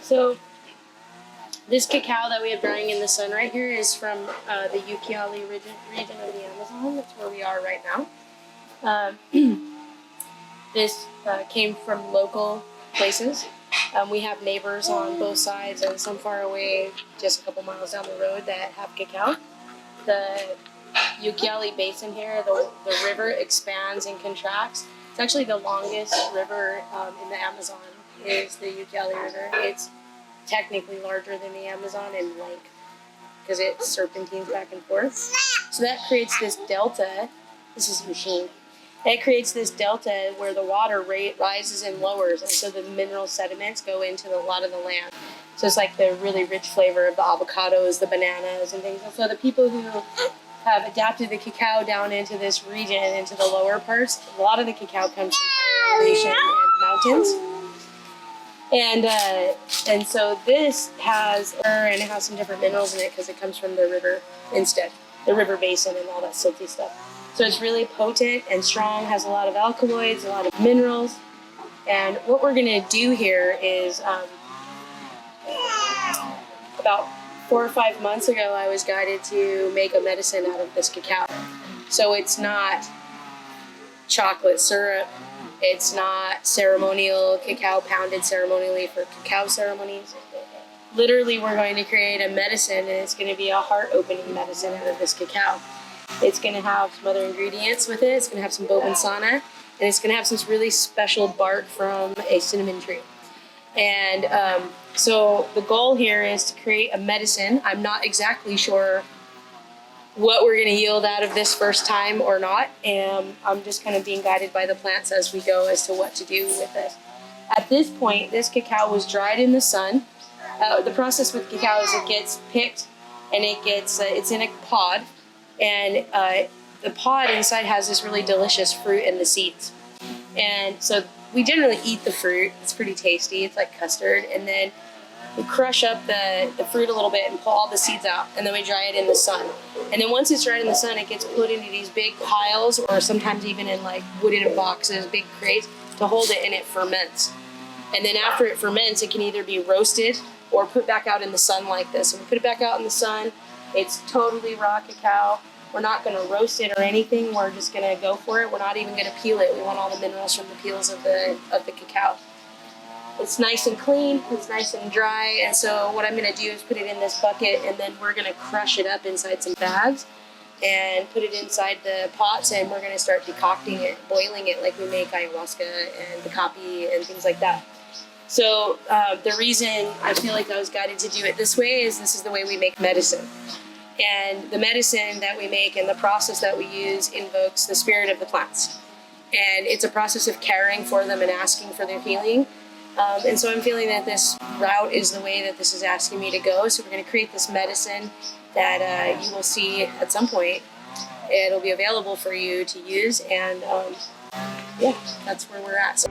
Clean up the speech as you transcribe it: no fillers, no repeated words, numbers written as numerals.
So this cacao that we have drying in the sun right here is from the Ukiali region of the Amazon. That's where we are right now. This came from local places. We have neighbors on both sides and some far away, just a couple miles down the road, that have cacao. The Ukiali Basin here, the river expands and contracts. It's actually the longest river in the Amazon is the Ukiali River. It's technically larger than the Amazon in length because it serpentines back and forth. So that creates this delta. This is a machine. It creates this delta where the water rate rises and lowers, and so the mineral sediments go into a lot of the land. So it's like the really rich flavor of the avocados, the bananas, and things. And so the people who have adapted the cacao down into this region, into the lower parts, a lot of the cacao comes from higher elevation and mountains. And so this has and it has some different minerals in it because it comes from the river instead, the river basin and all that silty stuff. So it's really potent and strong, has a lot of alkaloids, a lot of minerals. And what we're gonna do here is about 4 or 5 months ago, I was guided to make a medicine out of this cacao. So it's not chocolate syrup. It's not ceremonial cacao pounded ceremonially for cacao ceremonies. Literally, we're going to create a medicine, and it's going to be a heart-opening medicine out of this cacao. It's going to have some other ingredients with it. It's going to have some bobensana, and it's going to have some really special bark from a cinnamon tree. And so the goal here is to create a medicine. I'm not exactly sure what we're going to yield out of this first time or not. And I'm just kind of being guided by the plants as we go as to what to do with this. At this point, this cacao was dried in the sun. The process with cacao is it gets picked and it's in a pod. And the pod inside has this really delicious fruit and the seeds. And so we generally eat the fruit. It's pretty tasty. It's like custard. And then we crush up the fruit a little bit and pull all the seeds out. And then we dry it in the sun. And then once it's dried in the sun, it gets put into these big piles or sometimes even in like wooden boxes, big crates to hold it, and it ferments. And then after it ferments, it can either be roasted or put back out in the sun like this. And we put it back out in the sun. It's totally raw cacao. We're not going to roast it or anything. We're just going to go for it. We're not even going to peel it. We want all the minerals from the peels of the cacao. It's nice and clean. It's nice and dry. And so what I'm going to do is put it in this bucket, and then we're going to crush it up inside some bags and put it inside the pots, and we're going to start decocting it, boiling it like we make ayahuasca and Bacapi and things like that. So the reason I feel like I was guided to do it this way is this is the way we make medicine. And the medicine that we make and the process that we use invokes the spirit of the plants. And it's a process of caring for them and asking for their healing. And so I'm feeling that this route is the way that this is asking me to go. So we're going to create this medicine that you will see at some point. It'll be available for you to use. And yeah, that's where we're at. So